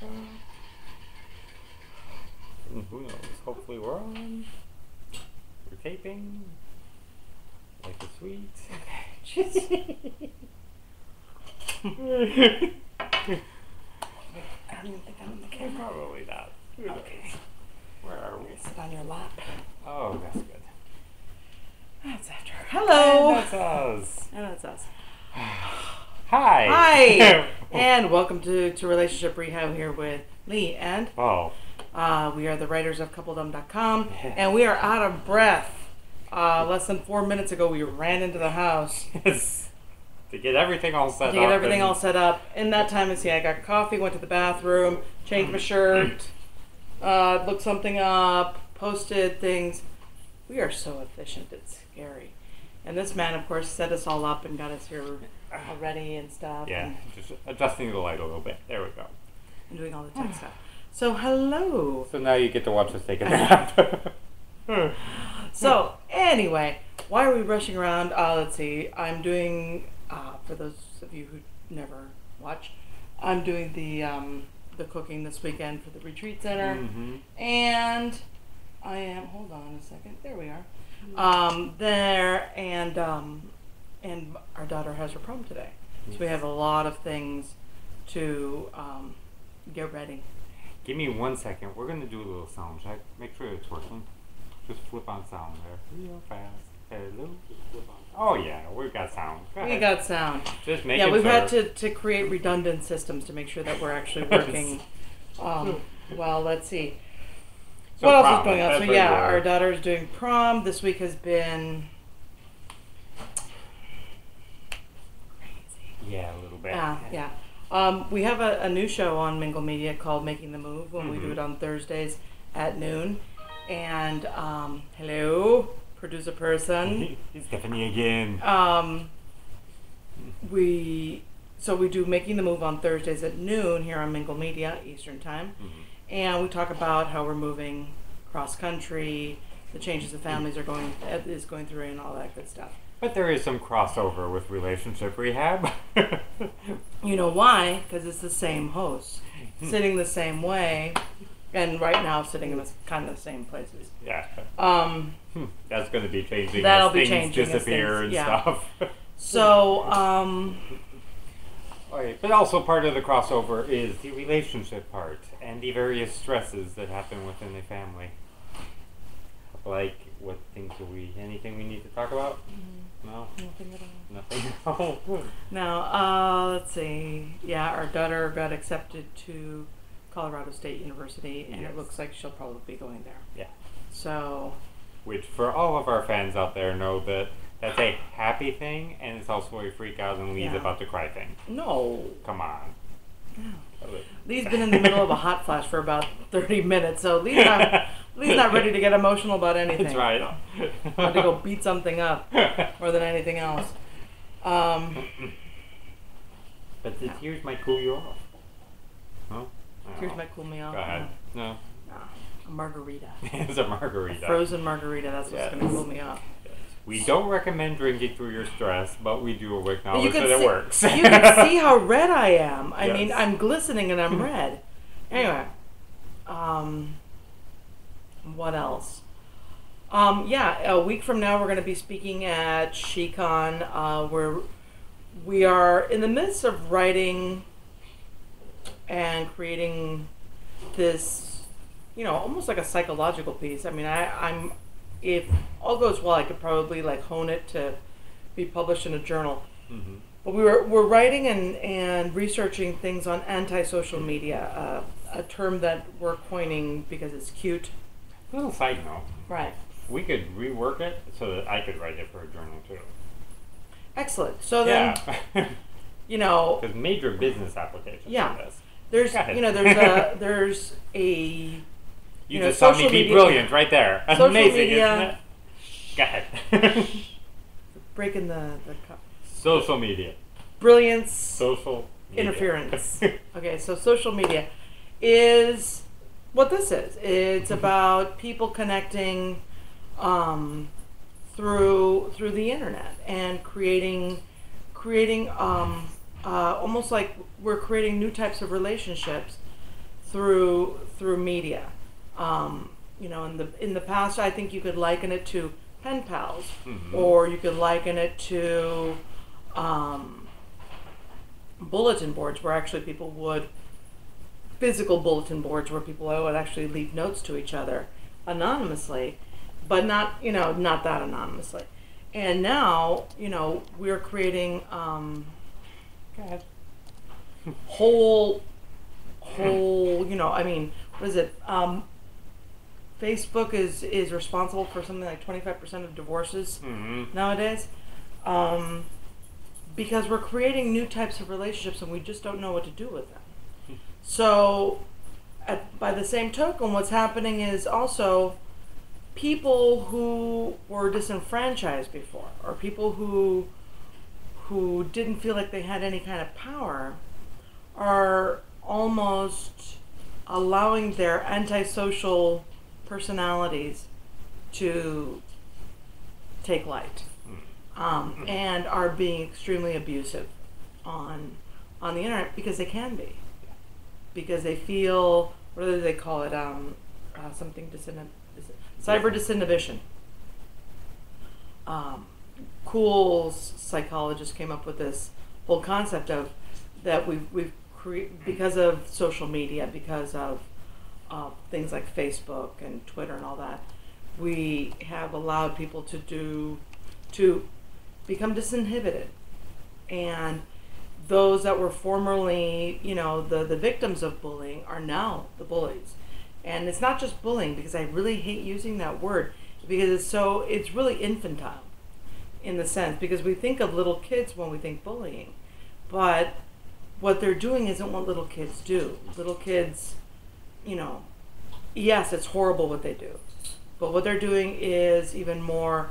And who knows? Hopefully we're on. We're taping. Like a sweet. Okay. I don't even think I'm in the camera. Probably not. Okay. Where are we? Sit on your lap. Oh, that's good. That's after. Hello. And that's us. And that's us. Hi. Hi. And welcome to Relationship Rehab here with Lee and Paul. We are the writers of coupledom.com, and we are out of breath. Less than 4 minutes ago, we ran into the house. Yes. To get everything all set up. To get everything all set up. In that time, I got coffee, went to the bathroom, changed my shirt, looked something up, posted things. We are so efficient, it's scary. And this man, of course, set us all up and got us here already and stuff. Yeah, just adjusting the light a little bit. There we go. And doing all the tech stuff. So, hello. So now you get to watch us take a nap. So, anyway, why are we rushing around? Let's see. I'm doing, for those of you who never watch, I'm doing the cooking this weekend for the retreat center. Mm-hmm. And I am, hold on a second, there we are. And our daughter has her prom today. So we have a lot of things to get ready. Give me 1 second. We're going to do a little sound check. Make sure it's working. Just flip on sound there. Real fast. Hello. Flip on. Oh, yeah. We've got sound. Go ahead. We got sound. Just making Yeah, we've sure. had to create redundant systems to make sure that we're actually working. Well, let's see. So what else prom, is going on? that's So where yeah, you are. our daughter's doing prom. This week has been crazy. Yeah, a little bit. Yeah. We have a new show on Mingle Media called Making the Move when we do it on Thursdays at noon. And hello, producer person. It's Stephanie again. We do Making the Move on Thursdays at noon here on Mingle Media Eastern Time. And we talk about how we're moving cross country, the changes the families are going through, and all that good stuff. But there is some crossover with Relationship Rehab. You know why? Because it's the same host, sitting the same way, and right now sitting in kind of the same places. Yeah. Um, That's going to be changing That'll as be things changing as disappear things- and yeah. stuff. So, Right. But also part of the crossover is the relationship part and the various stresses that happen within a family. Like, what things anything we need to talk about? No? nothing at all. Nothing at all? Now, let's see. Yeah, our daughter got accepted to Colorado State University, and Yes. it looks like she'll probably be going there. Yeah. So, Which, for all of our fans out there, know that that's a happy thing, and it's also a freak out and Lee's Yeah. about to cry thing. no. Come on. Lee's been in the middle of a hot flash for about 30 minutes, so Lee's not ready to get emotional about anything. That's right. Had to go beat something up more than anything else. But the tears might cool you off. Huh? Tears might cool me off. Go ahead. No. A margarita. It's a margarita. Frozen margarita, that's what's Yes. going to cool me off. We don't recommend drinking through your stress, but we do acknowledge You can that see- it works. You can see how red I am. I Yes. mean, I'm glistening and I'm red. Anyway, what else? A week from now we're going to be speaking at SheCon, where we are in the midst of writing and creating this, almost like a psychological piece. I mean, I'm if all goes well, I could probably hone it to be published in a journal. Mm-hmm. But we're writing and researching things on anti-social media, a term that we're coining because it's cute. Little side note. Right. We could rework it so that I could write it for a journal too. Excellent. So then, Yeah. Because major business applications Yeah. for this. there's Go ahead. there's a You just saw me social be media- brilliant right there. social Amazing, media- isn't it? Go ahead. breaking the Social media. brilliance Social media. interference. Okay, so social media is what this is. It's about people connecting through the internet and creating almost like we're creating new types of relationships through media. You know, in the past, I think you could liken it to pen pals, or you could liken it to bulletin boards, where actually people would physical bulletin boards where people would actually leave notes to each other anonymously, but not, you know, not that anonymously. And now, you know, we're creating Go ahead. whole, you know, I mean, what is it? Facebook is responsible for something like 25% of divorces nowadays, because we're creating new types of relationships and we just don't know what to do with them. So, by the same token, what's happening is also people who were disenfranchised before, or people who didn't feel like they had any kind of power, are almost allowing their antisocial personalities to take light, and are being extremely abusive on the internet because they can be, because they feel, what do they call it, something cyber disinhibition. Cool psychologists came up with this whole concept of that we've created because of social media, because of things like Facebook and Twitter and all that. We have allowed people to become disinhibited, and those that were formerly, you know, the victims of bullying are now the bullies. And it's not just bullying, because I really hate using that word, because it's really infantile in the sense, because we think of little kids when we think bullying, but what they're doing isn't what little kids do. Little kids, you know, yes, it's horrible what they do, but what they're doing is even more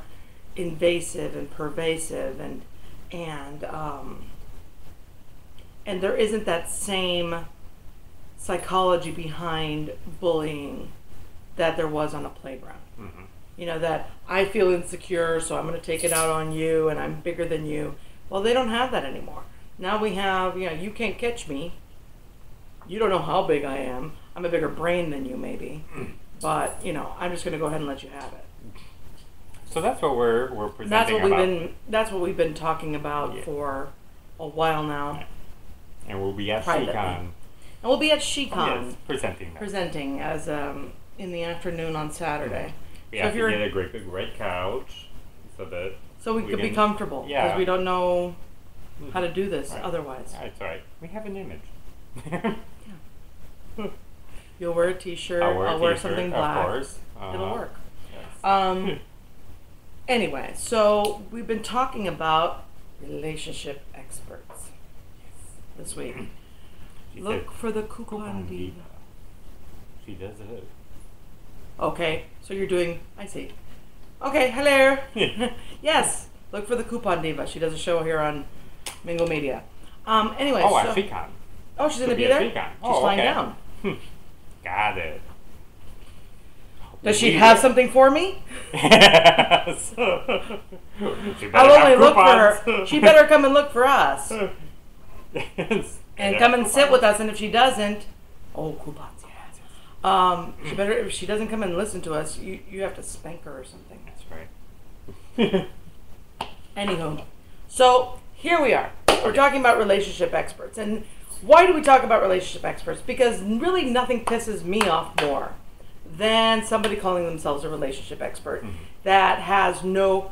invasive and pervasive, and there isn't that same psychology behind bullying that there was on a playground. You know, that I feel insecure, so I'm going to take it out on you, and I'm bigger than you. Well, they don't have that anymore. Now we have, you know, you can't catch me. You don't know how big I am. I'm a bigger brain than you, maybe. But, you know, I'm just going to go ahead and let you have it. So that's what we're presenting. That's what we've been talking about for a while now. And we'll be at privately. SheCon. And we'll be at SheCon. Yes, presenting as in the afternoon on Saturday. We have to get a great big red couch so we could be comfortable, because we don't know how to do this otherwise. That's right. We have an image. You'll wear a t-shirt. I'll wear something black. Of course. It'll work. Yes. Anyway, so we've been talking about relationship experts this week. Look for the coupon diva. She does it. Okay, so you're doing, I see. Okay, hello. Yes, look for the coupon diva. She does a show here on Mingle Media. Anyway, at SheCon. Oh, she's going to be there? SheCon. She's flying down. Got it. Does she have something for me? Yes. I'll only look for her. She better come and look for us. Yes. And come and sit with us, and if she doesn't, coupons, yes. She better, if she doesn't come and listen to us, you have to spank her or something. That's right. Anywho, so here we are. We're talking about relationship experts. And why do we talk about relationship experts? Because really nothing pisses me off more than somebody calling themselves a relationship expert that has no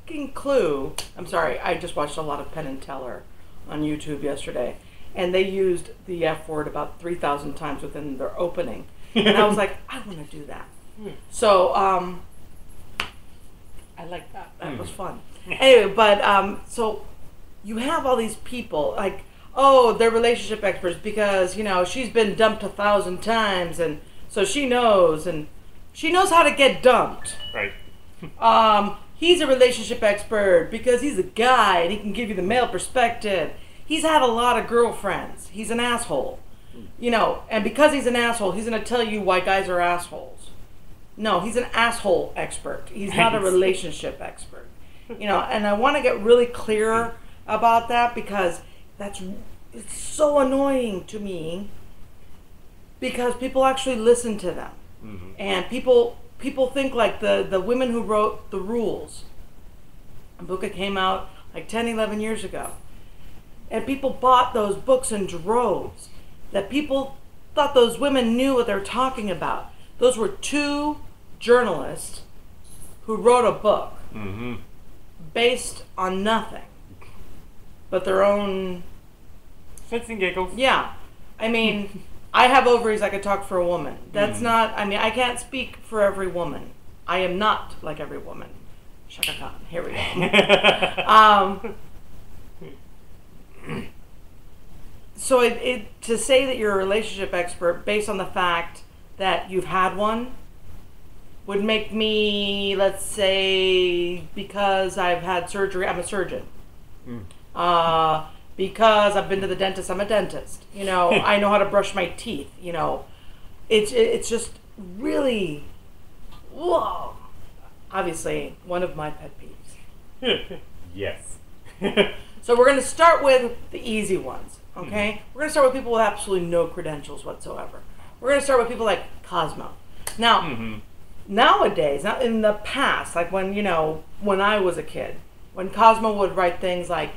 fucking clue. I'm sorry, I just watched a lot of Penn and Teller on YouTube yesterday, and they used the F word about 3,000 times within their opening. And I was like, I want to do that. So, I like that. That was fun. Anyway, but, so you have all these people, like, they're relationship experts because, you know, she's been dumped 1,000 times, and so she knows how to get dumped. Right. He's a relationship expert because he's a guy and he can give you the male perspective. He's had a lot of girlfriends. He's an asshole. You know, and because he's an asshole, he's going to tell you why guys are assholes. No, he's an asshole expert. He's not a relationship expert. You know, and I want to get really clear about that because it's so annoying to me because people actually listen to them. Mm-hmm. And people think like the women who wrote The Rules, a book that came out like 10, 11 years ago. And people bought those books in droves. That people thought those women knew what they were talking about. Those were two journalists who wrote a book Mm-hmm. based on nothing but their own... Shits and giggles. Yeah. I mean, I have ovaries, I could talk for a woman. That's not... I mean, I can't speak for every woman. I am not like every woman. Shaka Khan. Here we go. So to say that you're a relationship expert based on the fact that you've had one would make me, let's say, because I've had surgery, I'm a surgeon. Because I've been to the dentist, I'm a dentist. You know, I know how to brush my teeth. You know, it's just really, whoa. Obviously, one of my pet peeves. Yes. So we're going to start with the easy ones, okay? We're going to start with people with absolutely no credentials whatsoever. We're going to start with people like Cosmo. Now, nowadays, not in the past, like when, you know, when I was a kid, when Cosmo would write things like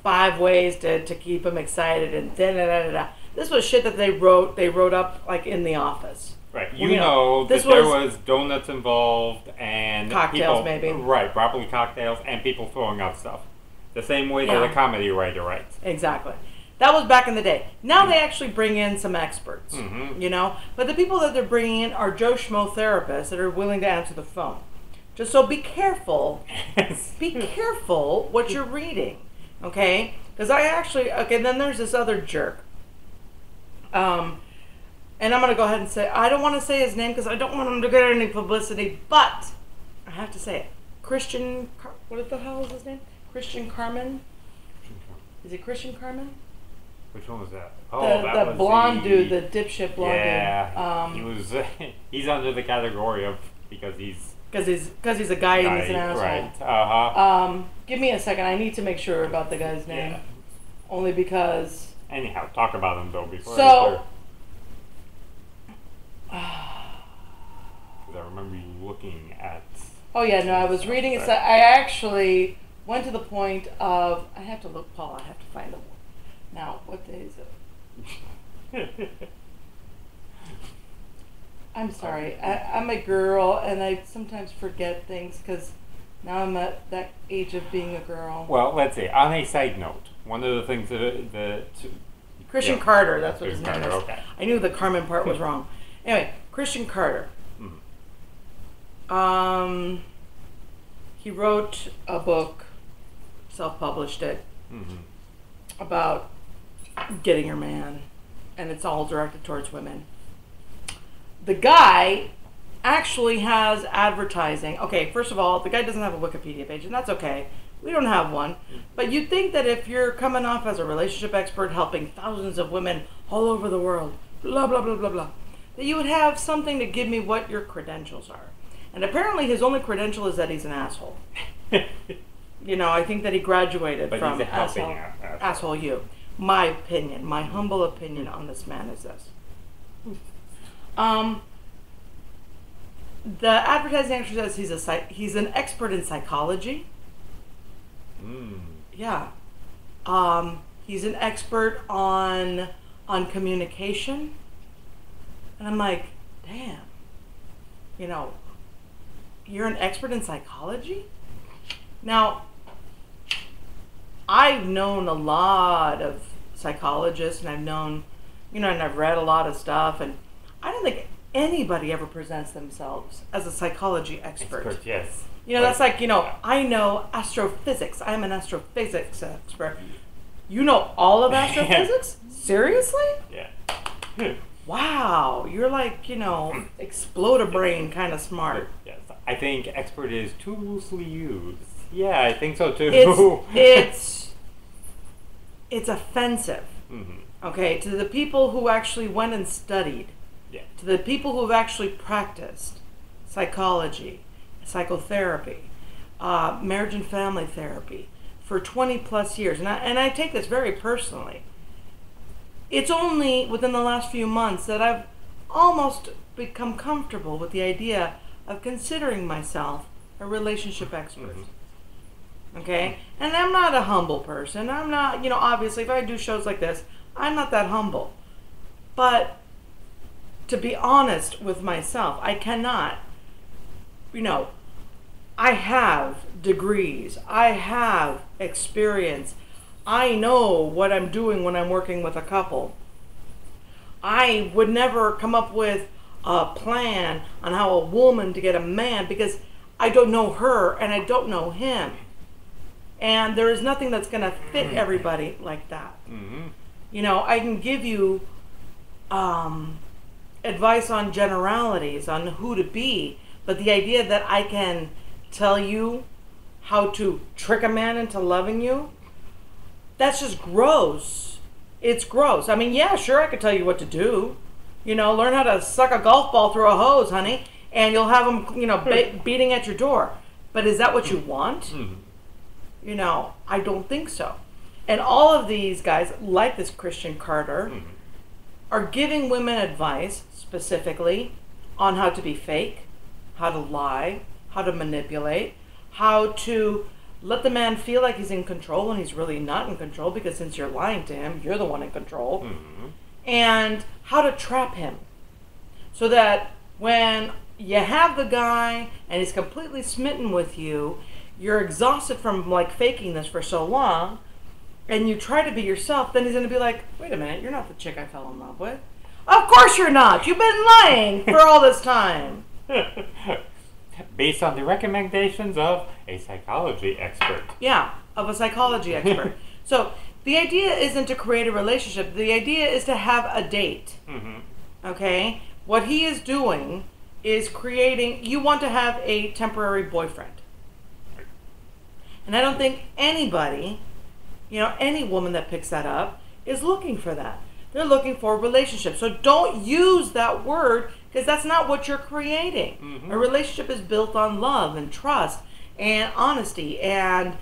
5 ways to keep him excited and da-da-da-da-da. This was shit that they wrote up like in the office. Right. You know that there was donuts involved and cocktails, people, maybe. Right, probably cocktails and people throwing out stuff. The same way that a comedy writer writes. Exactly. That was back in the day. Now they actually bring in some experts, you know? But the people that they're bringing in are Joe Schmo therapists that are willing to answer the phone. Just so be careful. Be careful what you're reading, okay? Because then there's this other jerk. And I'm going to go ahead and say, I don't want to say his name because I don't want him to get any publicity, but I have to say it. What the hell is his name? Christian Carmen? Is it Christian Carmen? Which one was that? Oh, that was blonde dude, the dipshit blonde dude. Yeah, he's under the category of because he's a guy and he's an asshole. Right. Give me a second. I need to make sure about the guy's name. Yeah. Only because. Anyhow, talk about him though before. So. Because I remember you looking at. Oh yeah, no, I was reading it. So I actually went to the point of I have to look, Paul. I have to find him. Now, what day is it? I'm sorry. I'm a girl, and I sometimes forget things because now I'm at that age of being a girl. Well, let's see. On a side note, one of the things that Christian Carter, that's what his name is. Okay. I knew the Carmen part was wrong. Anyway, Christian Carter. He wrote a book, self-published it, about getting your man, and it's all directed towards women. The guy actually has advertising. Okay, first of all, the guy doesn't have a Wikipedia page, and that's okay. We don't have one. But you'd think that if you're coming off as a relationship expert helping thousands of women all over the world, blah, blah, blah, blah, blah, that you would have something to give me what your credentials are. And apparently his only credential is that he's an asshole. You know, I think that he graduated from asshole you. My opinion, my humble opinion on this man is this. The advertising actually says he's an expert in psychology. Yeah. He's an expert on communication. And I'm like, damn. You know, you're an expert in psychology? Now, I've known a lot of psychologists, and I've known, you know, and I've read a lot of stuff, and I don't think anybody ever presents themselves as a psychology expert. Yes. You know, that's like, you know, I know astrophysics. I'm an astrophysics expert. You know all of astrophysics? Seriously? Yeah. Wow, you're like, you know, explode a brain kind of smart. Yes, I think expert is too loosely used. Yeah, I think so too. It's offensive. Okay, to the people who actually went and studied. Yeah. To the people who have actually practiced psychology, psychotherapy, marriage and family therapy for 20 plus years, and I take this very personally. It's only within the last few months that almost become comfortable with the idea of considering myself a relationship expert. Okay? And I'm not a humble person. I'm not, obviously, if I do shows like this, I'm not that humble. But to be honest with myself, I cannot, I have degrees. I have experience. I know what I'm doing when I'm working with a couple. I would never come up with a plan on how a woman to get a man because I don't know her and I don't know him. And there is nothing that's going to fit everybody like that. I can give you advice on generalities, on who to be, but the idea that I can tell you how to trick a man into loving you, that's just gross. It's gross. I mean, yeah, sure, I could tell you what to do. Learn how to suck a golf ball through a hose, honey, and you'll have them, beating at your door. But is that what you want? I don't think so. And all of these guys, like this Christian Carter, are giving women advice specifically on how to be fake, how to lie, how to manipulate, how to let the man feel like he's in control when he's really not in control, because since you're lying to him, you're the one in control. And how to trap him so that when you have the guy and he's completely smitten with you, you're exhausted from faking this for so long, and you try to be yourself, then he's going to be like, wait a minute, you're not the chick I fell in love with. Of course you're not. You've been lying for all this time. Based on the recommendations of a psychology expert. Yeah, of a psychology expert. So the idea isn't to create a relationship. The idea is to have a date. Okay? What he is doing is creating, you want to have a temporary boyfriend. And I don't think anybody, any woman that picks that up is looking for that. They're looking for a relationship. So don't use that word, because that's not what you're creating. A relationship is built on love and trust and honesty and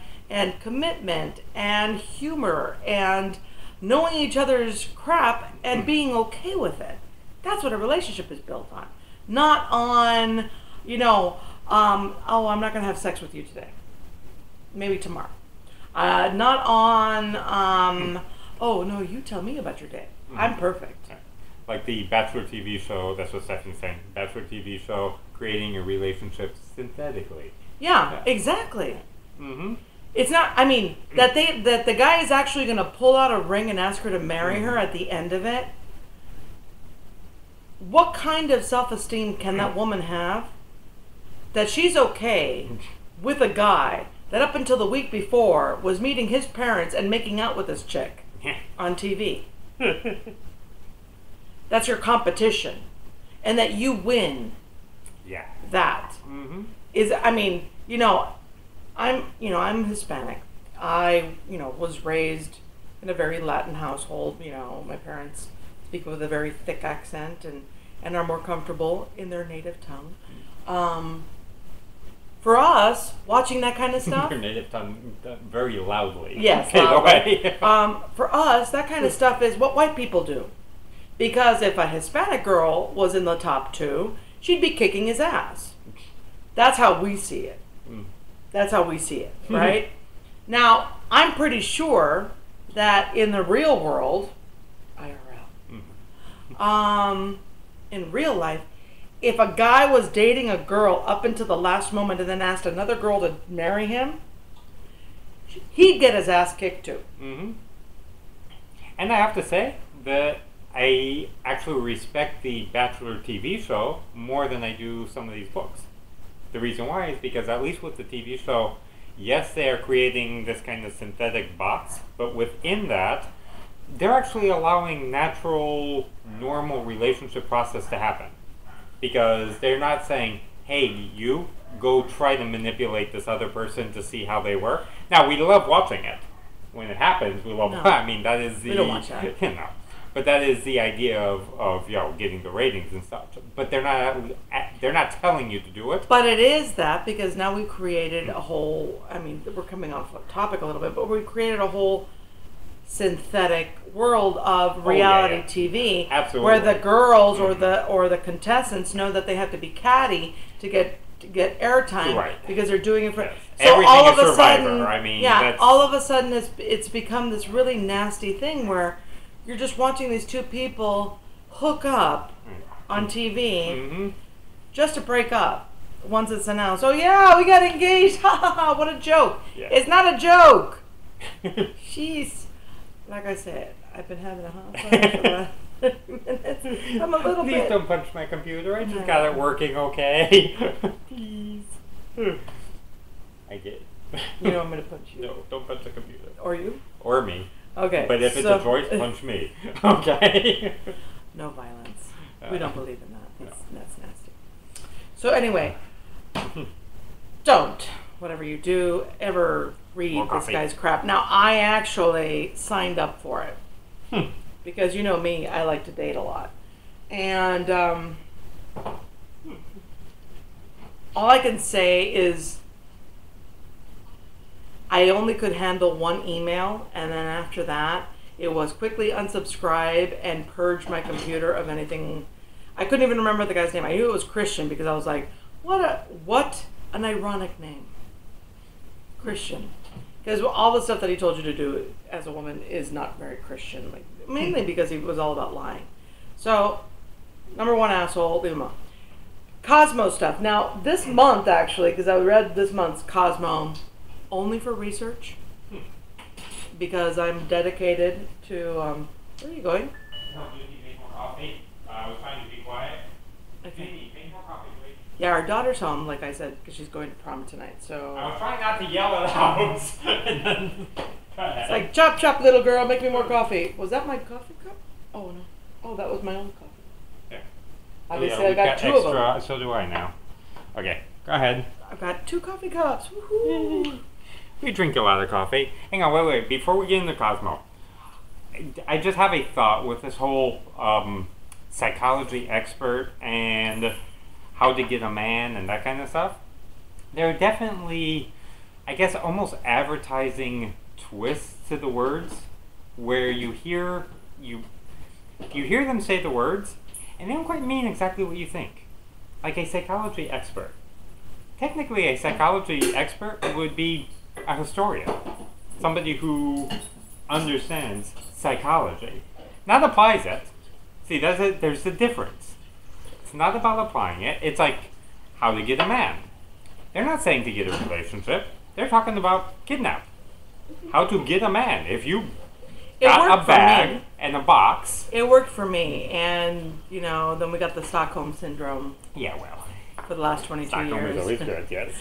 commitment and humor and knowing each other's crap and being okay with it. That's what a relationship is built on. Not on, oh, I'm not going to have sex with you today. Maybe tomorrow. Not on, oh, no, you tell me about your day. I'm perfect. Like the Bachelor TV show, that's what Stephanie's saying. Bachelor TV show, creating a relationship synthetically. Yeah, exactly. It's not, I mean, that the guy is actually going to pull out a ring and ask her to marry her at the end of it. What kind of self-esteem can that woman have that she's okay with a guy that up until the week before was meeting his parents and making out with this chick on TV? That's your competition. And that you win. Yeah. That. Is, I mean, I'm Hispanic. I, was raised in a very Latin household. My parents speak with a very thick accent and are more comfortable in their native tongue. For us, watching that kind of stuff... Your native tongue very loudly. Yes, loudly. For us, that kind of stuff is what white people do. Because if a Hispanic girl was in the top 2, she'd be kicking his ass. That's how we see it. That's how we see it, right? Now, I'm pretty sure that in the real world, IRL, in real life, if a guy was dating a girl up until the last moment and then asked another girl to marry him, he'd get his ass kicked too. And I have to say that I actually respect the Bachelor TV show more than I do some of these books. The reason why is because at least with the TV show, yes, they are creating this kind of synthetic box, but within that, they're actually allowing natural, normal relationship process to happen. Because they're not saying, hey, you go try to manipulate this other person to see how they work. Now, we love watching it. When it happens, we love I mean, that is the... We don't watch that. But that is the idea of getting the ratings and such. But they're not telling you to do it. But it is that, because now we've created a whole... I mean, we're coming off the topic a little bit, but we created a whole synthetic world of reality TV, Absolutely. where the girls or the contestants know that they have to be catty to get airtime, Right. because they're doing it for. Yes. So Everything all of is a Survivor. sudden, I mean, yeah, that's- all of a sudden it's become this really nasty thing where you're just watching these two people hook up on TV Mm-hmm. just to break up. Once it's announced, oh yeah, we got engaged, ha ha ha, what a joke. Yeah. It's not a joke. Jeez. Like I said, I've been having a hot flash for the last 30 minutes. I'm a little Please bit. don't punch my computer. I just got it working okay. Please. I get it. You know I'm going to punch you. No, don't punch the computer. Or you? Or me. Okay. But if it's a choice, punch me. Okay? No violence. We don't believe in that. That's nasty. So anyway, don't, whatever you do, ever read More this coffee. guy's crap. Now, I actually signed up for it. Because you know me, I like to date a lot. And all I can say is I only could handle one email, and then after that, it was quickly unsubscribe and purge my computer of anything. I couldn't even remember the guy's name. I knew it was Christian because I was like, what an ironic name. Christian. Because all the stuff that he told you to do as a woman is not very Christian. Like, mainly because he was all about lying. So, number one asshole, leave him alone. Cosmo stuff. Now, this month actually, because I read this month's Cosmo only for research, because I'm dedicated to, where are you going? No, do you need to make more coffee? I was trying to be quiet. Okay. Make more coffee, please. Yeah, our daughter's home, like I said, because she's going to prom tonight. So I was trying not to yell it out. And then, it's like, chop, chop, little girl, make me more coffee. Was that my coffee cup? Oh, no. Oh, that was my own coffee. yeah. Obviously, Yeah, I got two of them. So do I now. Okay, go ahead. I've got 2 coffee cups. Woohoo! We drink a lot of coffee. Hang on, wait. Before we get into Cosmo, I just have a thought with this whole psychology expert and how to get a man and that kind of stuff. There are definitely, I guess, almost advertising twists to the words where you hear them say the words and they don't quite mean exactly what you think. Like a psychology expert. Technically, a psychology expert would be a historian, somebody who understands psychology, not applies it. See, there's the difference. It's not about applying it. It's like how to get a man. They're not saying to get a relationship. They're talking about kidnap. How to get a man. If you got a bag and a box. It worked for me, and then we got the Stockholm syndrome. Yeah, well. For the last 22 Stockholm years. is always good, yes.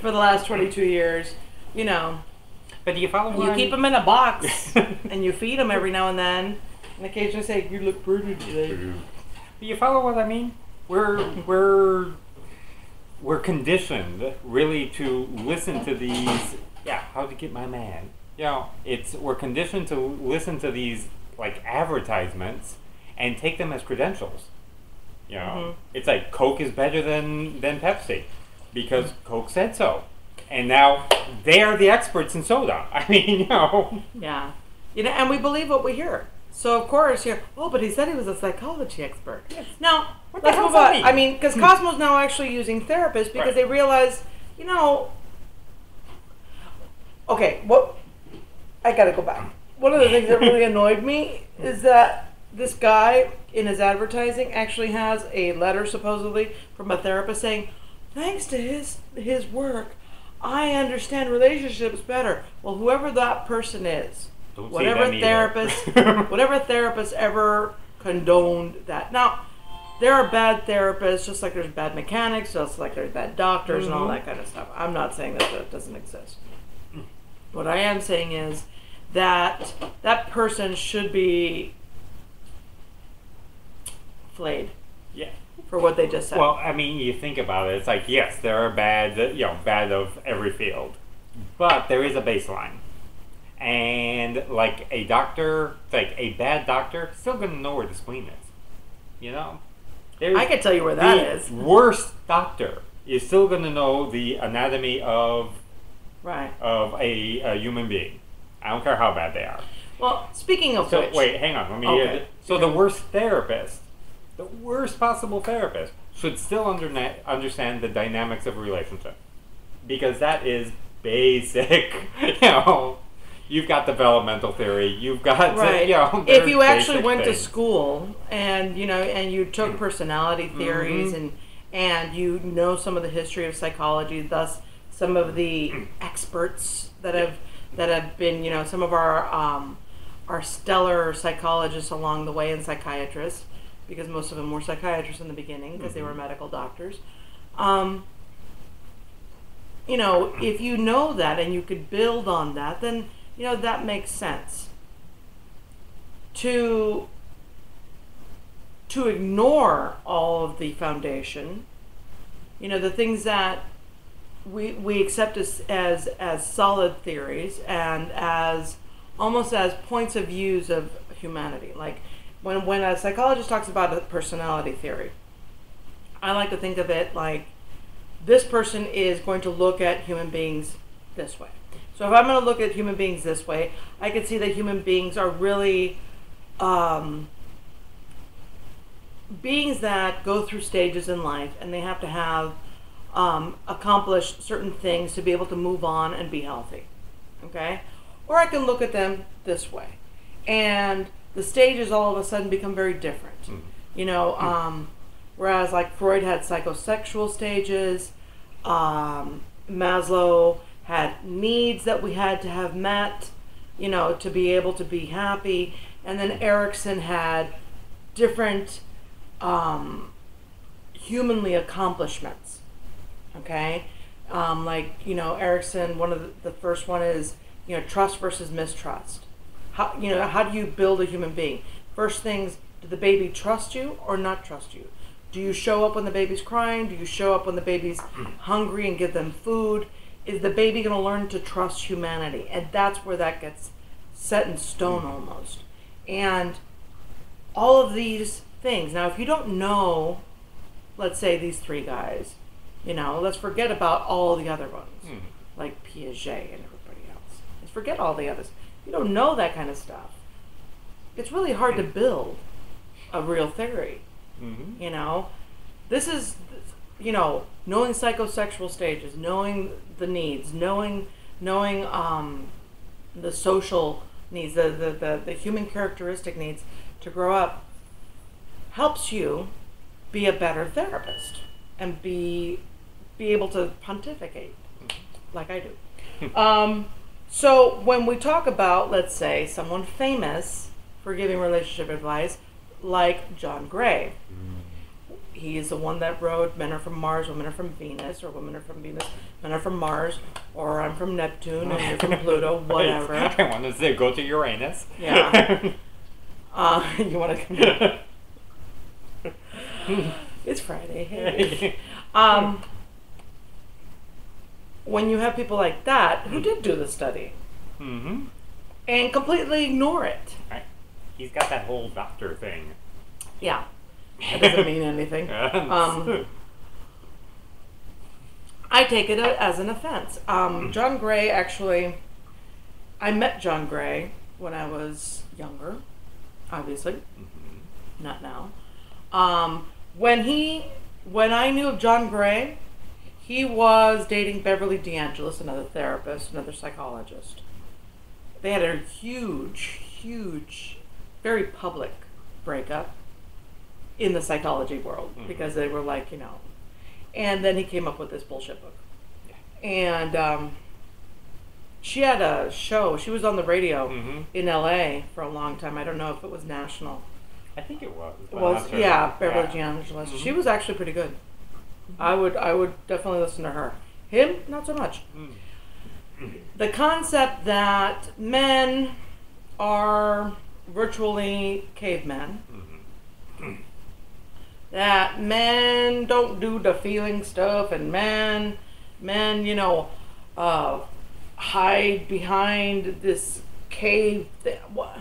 For the last 22 years, But do you follow what you I keep them in a box and you feed them every now and then, and occasionally say, "You look pretty today." Do you follow what I mean? We're conditioned really to listen to these. Yeah, how to get my man. We're conditioned to listen to these like advertisements and take them as credentials. It's like Coke is better than Pepsi because Coke said so, and now they are the experts in soda. I mean, Yeah, and we believe what we hear. So of course, but he said he was a psychology expert. Yes. Now What the let's hell's move that on. mean? I mean, because Cosmo's now actually using therapists because Right. they realize, Okay, what? I gotta go back. One of the things that really annoyed me is that this guy in his advertising actually has a letter supposedly from a therapist saying, "Thanks to his work, I understand relationships better." Well, whoever that person is, Don't say whatever them either. whatever therapist ever condoned that. Now, there are bad therapists, just like there's bad mechanics, just like there's bad doctors and all that kind of stuff. I'm not saying that doesn't exist. What I am saying is that that person should be flayed Yeah. for what they just said. Well, I mean, you think about it. It's like yes, there are bad of every field, but there is a baseline. And like a doctor, like a bad doctor, still gonna know where the spleen is. I can tell you where that the is. worst doctor is still gonna know the anatomy of Right. a human being. I don't care how bad they are. Well, speaking of So which, wait, hang on. Let me. Okay. So the worst therapist, the worst possible therapist, should still understand the dynamics of a relationship, because that is basic. You've got developmental theory. You've got right. very If you actually basic went to things. school and you took personality theories and you know some of the history of psychology, thus some of the experts that have been some of our stellar psychologists along the way, and psychiatrists, because most of them were psychiatrists in the beginning because they were medical doctors. If you know that and you could build on that, then that makes sense. To ignore all of the foundation, the things that we accept as solid theories and as almost as points of views of humanity. Like when a psychologist talks about a personality theory, I like to think of it like this person is going to look at human beings this way. So if I'm going to look at human beings this way, I can see that human beings are really beings that go through stages in life, and they have to have accomplished certain things to be able to move on and be healthy. Okay? Or I can look at them this way, and the stages all of a sudden become very different. Whereas like Freud had psychosexual stages, Maslow had needs that we had to have met, to be able to be happy, and then Erickson had different humanly accomplishments. Okay, Erickson, one of the first one is trust versus mistrust. How do you build a human being? First things, did the baby trust you or not trust you? Do you show up when the baby's crying? Do you show up when the baby's hungry and give them food? Is the baby going to learn to trust humanity? And that's where that gets set in stone almost. And all of these things. Now, if you don't know, let's say these three guys, let's forget about all the other ones, like Piaget and everybody else. Let's forget all the others. You don't know that kind of stuff. It's really hard to build a real theory. This is, knowing psychosexual stages, knowing the needs, knowing the social needs, the human characteristic needs to grow up, helps you be a better therapist and be able to pontificate like I do. So when we talk about, let's say, someone famous for giving relationship advice, like John Gray, he is the one that wrote Men Are From Mars, Women Are From Venus, or Women Are From Venus, Men Are From Mars, or I'm from Neptune and you're from Pluto, whatever. I wanted to say go to Uranus. Yeah. You want to come? It's Friday. Hey. When you have people like that who did do the study and completely ignore it. Right. He's got that whole doctor thing. Yeah. That doesn't mean anything. I take it as an offense. John Gray, actually, I met John Gray when I was younger, obviously. Not now. When I knew of John Gray, he was dating Beverly DeAngelis, another therapist, another psychologist. They had a huge, very public breakup in the psychology world because they were like, and then he came up with this bullshit book. And she had a show. She was on the radio in LA for a long time. I don't know if it was national. I think it was. It was, Beverly DeAngelis. She was actually pretty good. I would definitely listen to her. Him, not so much. The concept that men are virtually cavemen, that men don't do the feeling stuff, and men, hide behind this cave thing. What?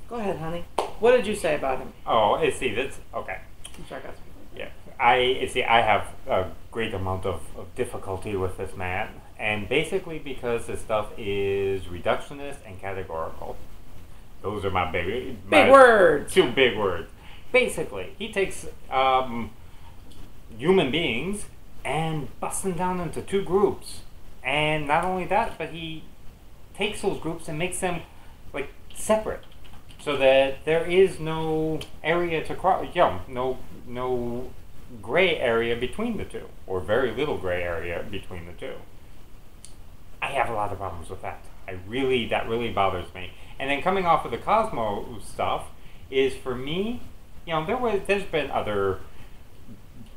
Go ahead, honey. What did you say about him? Oh, see, that's okay. I'm sarcastic. Yeah, I have a great amount of difficulty with this man, And basically because this stuff is reductionist and categorical. Those are my big words. 2 big words. Basically, he takes human beings and busts them down into 2 groups. And not only that, but he takes those groups and makes them like separate, so that there is no area to cross. No gray area between the 2, or very little gray area between the 2. I have a lot of problems with that. That really bothers me. And then coming off of the Cosmo stuff is, for me, there's been other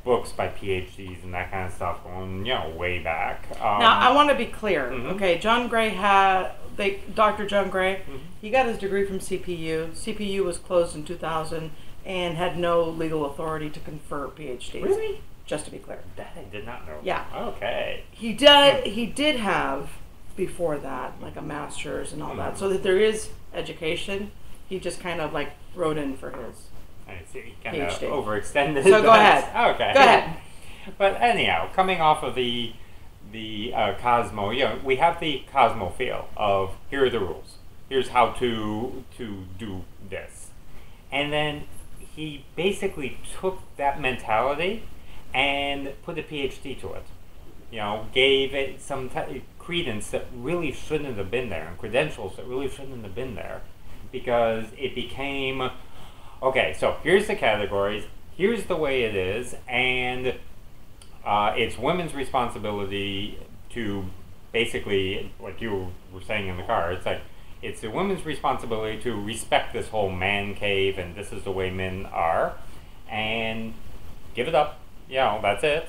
books by PhDs and that kind of stuff going, way back. Now, I want to be clear. Okay, John Gray Dr. John Gray, he got his degree from CPU. CPU was closed in 2000 and had no legal authority to confer PhDs. Really? Just to be clear. That I did not know. Yeah. Okay. He did have, before that, like a master's and all that, so that there is education. He just kind of like wrote in for his. I see. He kind of overextended. So go ahead. Okay. Go ahead. But anyhow, coming off of the Cosmo, we have the Cosmo feel of, here are the rules. Here's how to do this. And then he basically took that mentality and put a PhD to it. Gave it some credence that really shouldn't have been there, and credentials that really shouldn't have been there, because it became, okay, so here's the categories, here's the way it is, and it's women's responsibility to basically, like you were saying in the car, it's the women's responsibility to respect this whole man cave and this is the way men are, and give it up. That's it.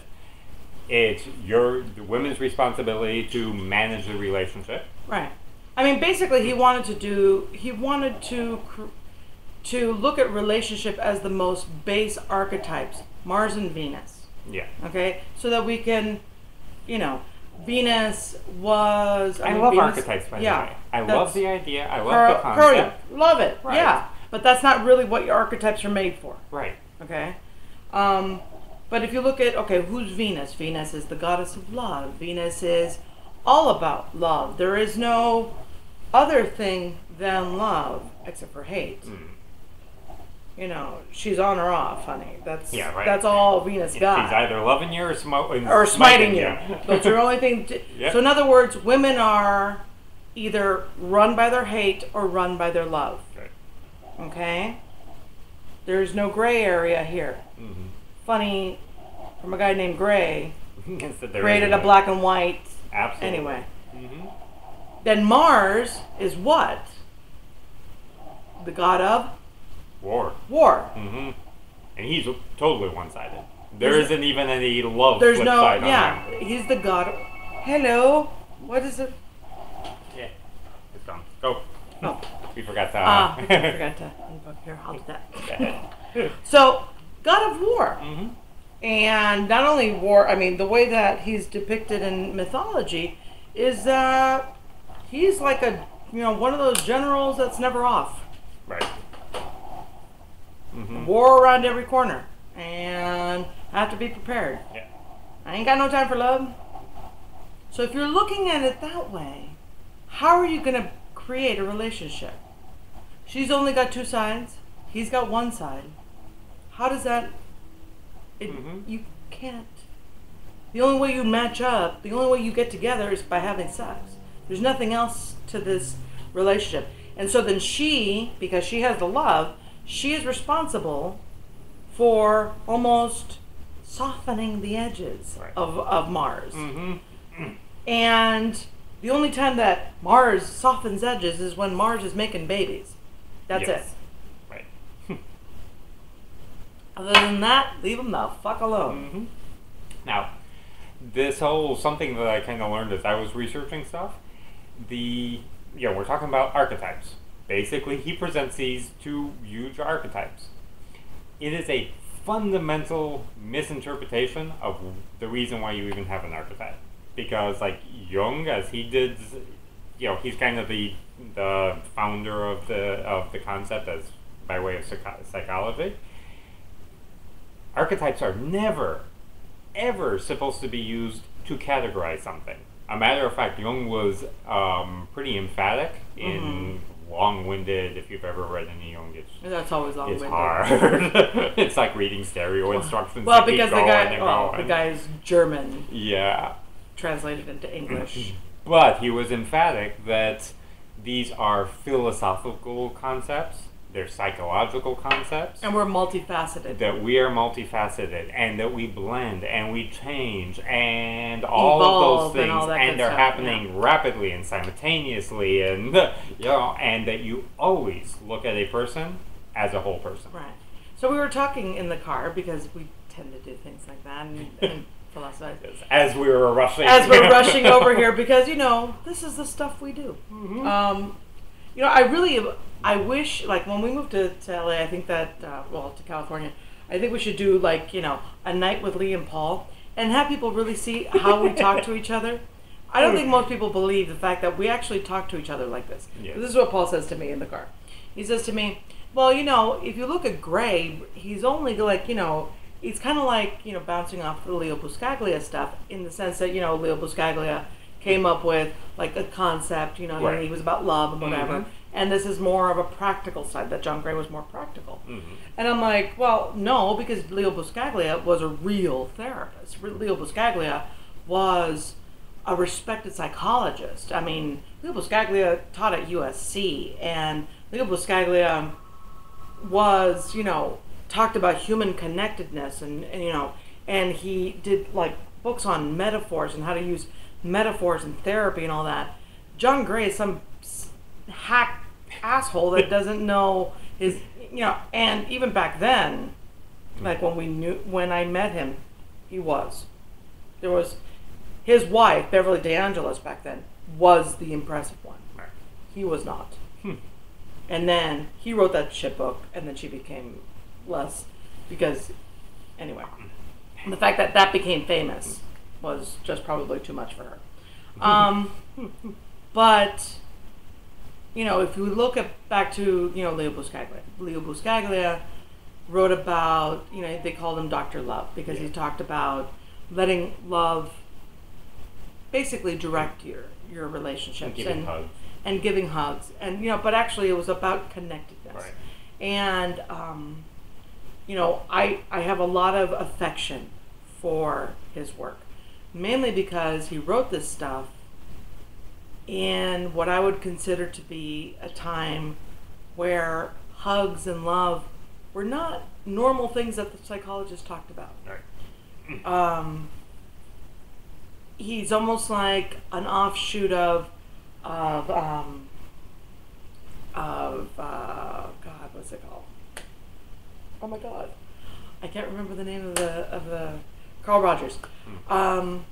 It's the women's responsibility to manage the relationship. Right. I mean, basically, he wanted to look at relationship as the most base archetypes, Mars and Venus. Yeah. Okay? So that we can, Venus was... I love Venus, archetypes, by the way. I love the idea. I love the concept. Love it. Right. Yeah. But that's not really what your archetypes are made for. Right. Okay? But if you look at, who's Venus? Venus is the goddess of love. Venus is all about love. There is no other thing than love, except for hate. She's on or off, honey. That's all Venus got. She's either loving you or smiting you. That's your only thing. So in other words, women are either run by their hate or run by their love. Okay? There's no gray area here. Funny, from a guy named Gray, created a black and white. Absolutely. Anyway. Then Mars is what? The god of? War. And he's totally one-sided. There isn't even any love flip side on him. He's the god of... Hello? What is it? Yeah. It's gone. Go. Oh. We forgot to... we forgot to invoke here. I'll do that. So, god of war. And not only war, I mean, the way that he's depicted in mythology is that he's like one of those generals that's never off. Right. War around every corner. And I have to be prepared. Yeah. I ain't got no time for love. So if you're looking at it that way, how are you going to create a relationship? She's only got 2 sides. He's got 1 side. How does that... You can't. The only way you match up, the only way you get together is by having sex. There's nothing else to this relationship. And so then she, because she has the love, she is responsible for almost softening the edges of Mars. And the only time that Mars softens edges is when Mars is making babies. That's it. Right. Other than that, leave them the fuck alone. Now, this whole something that I kind of learned as I was researching stuff, we're talking about archetypes. Basically, he presents these 2 huge archetypes. It is a fundamental misinterpretation of the reason why you even have an archetype. Because, like Jung, as he did, he's kind of the founder of the concept as by way of psychology. Archetypes are never, ever supposed to be used to categorize something. A matter of fact, Jung was pretty emphatic in long-winded. If you've ever read any Jung, That's always long-winded. it's hard. It's like reading stereo instructions. Well, to because keep the guy is German. Yeah. Translated into English. But he was emphatic that these are philosophical concepts, they're psychological concepts. And we're multifaceted. That we are multifaceted and that we blend and we change and all Evolve of those things and they're happening rapidly and simultaneously and and that you always look at a person as a whole person. Right. So we were talking in the car because we tend to do things like that and philosophize. As we were rushing. As we're rushing over here because, this is the stuff we do. I wish, like, when we moved to LA, I think that, to California, I think we should do, like, a night with Lee and Paul and have people really see how we talk to each other. I don't think most people believe the fact that we actually talk to each other like this. Yes. This is what Paul says to me in the car. He says to me, well, if you look at Gray, he's only, like, it's kind of like, bouncing off the Leo Buscaglia stuff in the sense that, Leo Buscaglia came up with, like, a concept, Right. he was about love and whatever. And this is more of a practical side, that John Gray was more practical. And I'm like, well, no, because Leo Buscaglia was a real therapist. Leo Buscaglia was a respected psychologist. I mean, Leo Buscaglia taught at USC, and Leo Buscaglia was, talked about human connectedness and he did, like, books on metaphors and how to use metaphors in therapy and all that. John Gray is some hack asshole that doesn't know his, and even back then, like when I met him, there was his wife, Beverly DeAngelis, back then, was the impressive one. He was not. And then he wrote that shit book, and then she became less, because, anyway, the fact that that became famous was just probably too much for her. But, if you look back to, Leo Buscaglia wrote about, they called him Dr. Love, because he talked about letting love basically direct your relationships and giving hugs. And, but actually it was about connectedness. Right. And, I have a lot of affection for his work, mainly because he wrote this stuff in what I would consider to be a time where hugs and love were not normal things that the psychologists talked about. Right. He's almost like an offshoot of God, what's it called? Oh my God, I can't remember the name of the Carl Rogers. Carl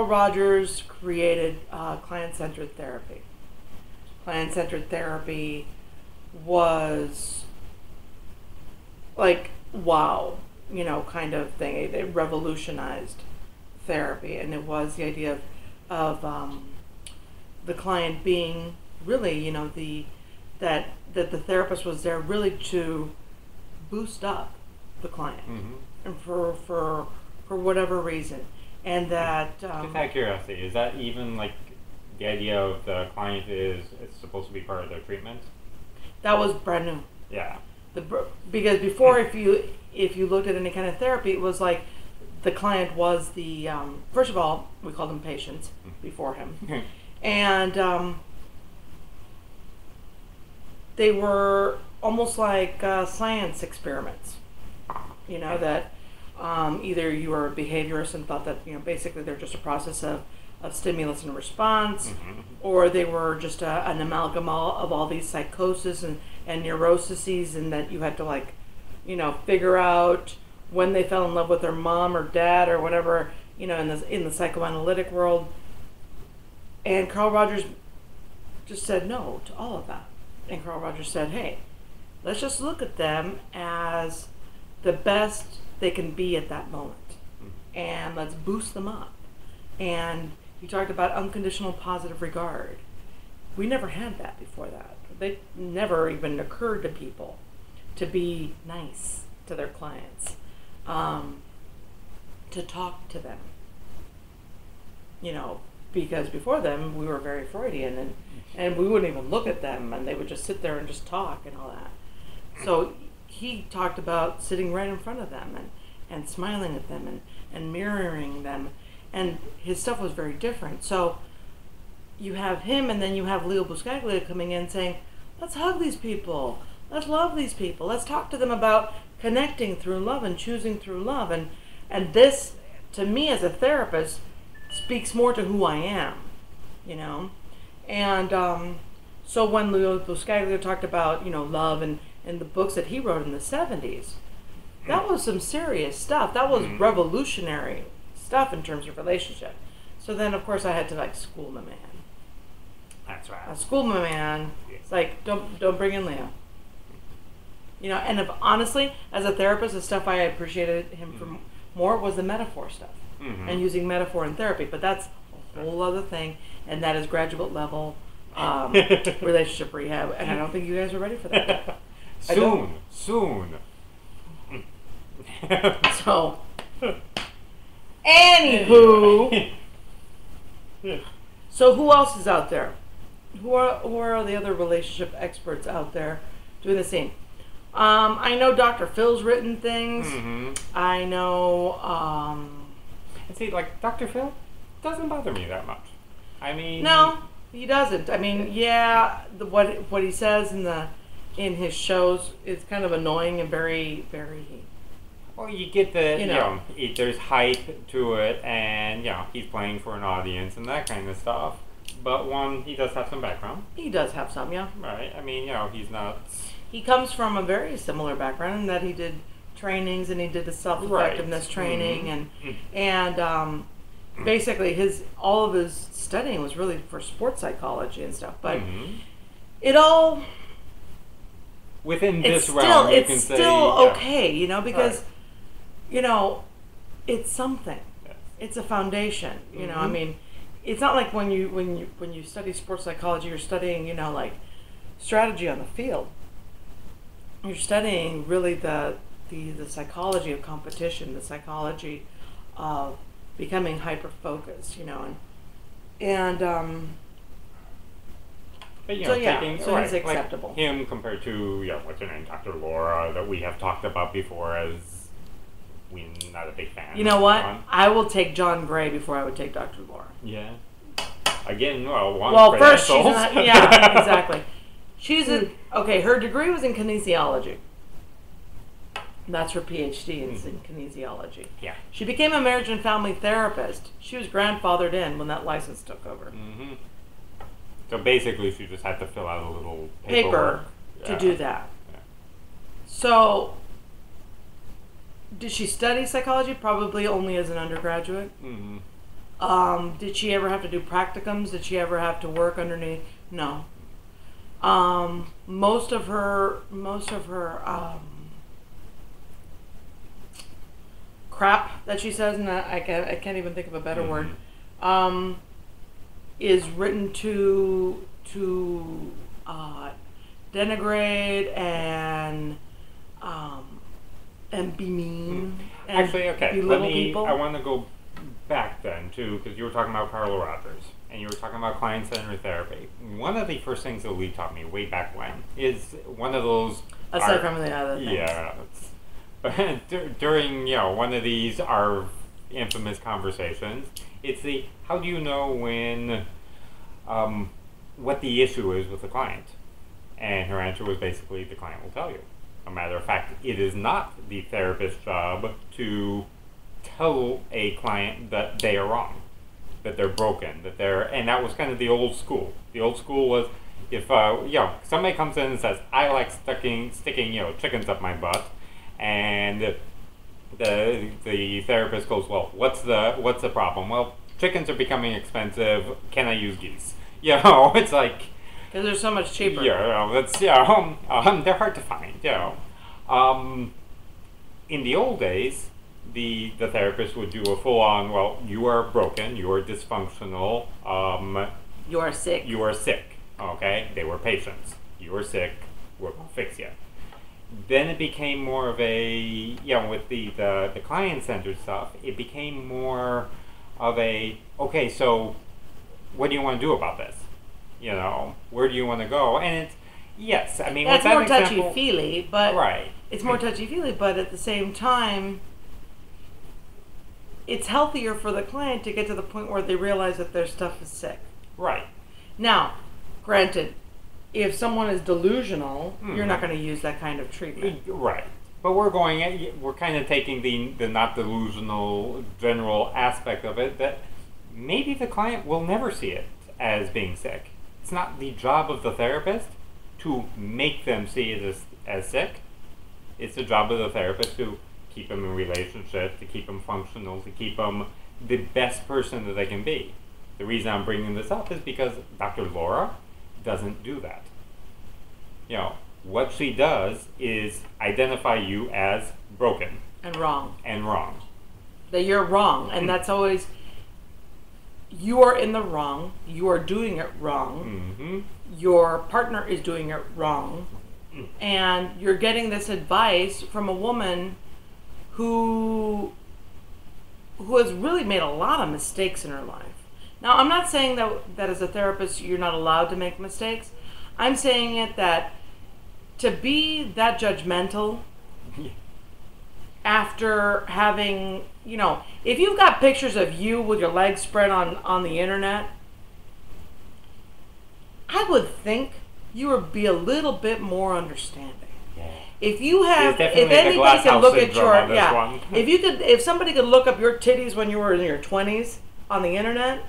Rogers created client-centered therapy. Client-centered therapy was like, wow, kind of thing. It revolutionized therapy, and it was the idea of the client being really, that the therapist was there really to boost up the client, and for whatever reason. And that just out of curiosity, is that even like the idea of the client it's supposed to be part of their treatment? That was brand new. Yeah. Because before, if you looked at any kind of therapy, it was like the client was the first of all, we called them patients before him, and they were almost like science experiments. That. Either you were a behaviorist and thought that basically they're just a process of stimulus and response, or they were just an amalgam of all these psychoses and neuroses, and that you had to figure out when they fell in love with their mom or dad or whatever in the psychoanalytic world. And Carl Rogers just said no to all of that, and Carl Rogers said, hey, let's just look at them as the best they can be at that moment, and let's boost them up. And he talked about unconditional positive regard. We never had that before that. It never even occurred to people to be nice to their clients, to talk to them. you know, because before them we were very Freudian, and we wouldn't even look at them, and they would just sit there and just talk and all that. So he talked about sitting right in front of them and smiling at them and mirroring them, and his stuff was very different. So you have him, and then you have Leo Buscaglia coming in saying, let's hug these people, let's love these people, let's talk to them about connecting through love and choosing through love. And this, to me as a therapist, speaks more to who I am, you know. And so when Leo Buscaglia talked about, you know, love and the books that he wrote in the 70s, that was some serious stuff. That was revolutionary stuff in terms of relationship. So then, of course, I had to like school my man. That's right. I schooled my man. It's like, don't bring in Leo. You know, and if honestly, as a therapist, the stuff I appreciated him for more was the metaphor stuff and using metaphor in therapy. But that's a whole other thing, and that is graduate level relationship rehab. And I don't think you guys are ready for that. Soon. So, anywho, so who else is out there? Who are the other relationship experts out there doing the same? I know Dr. Phil's written things. I know. And see, like Dr. Phil doesn't bother me that much. I mean, no, he doesn't. I mean, yeah, what he says in his shows is kind of annoying and very, very. Well, you get the, you know, there's hype to it, and, you know, he's playing for an audience and that kind of stuff. But one, he does have some background. He does have some, yeah. Right. I mean, you know, he's not. He comes from a very similar background in that he did trainings and he did the self-effectiveness training and basically all of his studying was really for sports psychology and stuff. But it all within this realm, you can say it's still okay, you know, because you know, it's something. Yes. It's a foundation, you know. I mean, it's not like when you study sports psychology, you're studying, you know, like strategy on the field. You're studying really the psychology of competition, the psychology of becoming hyper focused, you know, and but, you so know, yeah, so he's acceptable. Like him compared to, you know, what's her name, Dr. Laura, that we have talked about before, as we're not a big fan. You know what? I will take John Gray before I would take Dr. Laura. Yeah. Again, well, first she's not, yeah, exactly. She's her degree was in kinesiology. That's her PhD is in kinesiology. Yeah. She became a marriage and family therapist. She was grandfathered in when that license took over. So basically, she just had to fill out a little paper to do that. Yeah. So, did she study psychology? Probably only as an undergraduate. Did she ever have to do practicums? Did she ever have to work underneath? No. Most of her crap that she says, and I can't even think of a better word, is written to denigrate and be mean. And actually, okay. belittle people. I want to go back then too, because you were talking about Carla Rogers and you were talking about client-centered therapy. One of the first things that Lee taught me way back when is one of those. Aside from the other things. Yeah. During, you know, one of these our infamous conversations, it's the how do you know when what the issue is with the client? And her answer was basically the client will tell you. A matter of fact, it is not the therapist's job to tell a client that they are wrong, that they're broken, and that was kind of the old school. The old school was if somebody comes in and says, I like sticking chickens up my butt, and the therapist goes, well, what's the problem? Well, chickens are becoming expensive. Can I use geese? It's like because they're so much cheaper. They're hard to find. In the old days, the therapist would do a full-on, well, you are broken, you are dysfunctional, you are sick. You are sick. Okay, they were patients. You are sick. We're gonna fix you. Then it became more of a, with the client-centered stuff, it became more of okay, so what do you want to do about this? Where do you want to go? And it's, yes, I mean, That's with that more example, touchy-feely, but right. it's more touchy-feely, but at the same time, it's healthier for the client to get to the point where they realize that their stuff is sick. Right. Now, granted, if someone is delusional, you're not going to use that kind of treatment. Right. But we're kind of taking the not delusional general aspect of it, that maybe the client will never see it as being sick. It's not the job of the therapist to make them see it as sick. It's the job of the therapist to keep them in relationship, to keep them functional, to keep them the best person that they can be. The reason I'm bringing this up is because Dr. Laura doesn't do that. What she does is identify you as broken. And wrong. That you're wrong. And that's always, you are in the wrong. You are doing it wrong. Mm-hmm. Your partner is doing it wrong. And you're getting this advice from a woman who has really made a lot of mistakes in her life. Now, I'm not saying that as a therapist you're not allowed to make mistakes. I'm saying it that to be that judgmental after having, if you've got pictures of you with your legs spread on the internet, I would think you would be a little bit more understanding. Yeah. If you have, if anybody can look at your, one. if somebody could look up your titties when you were in your 20s on the internet,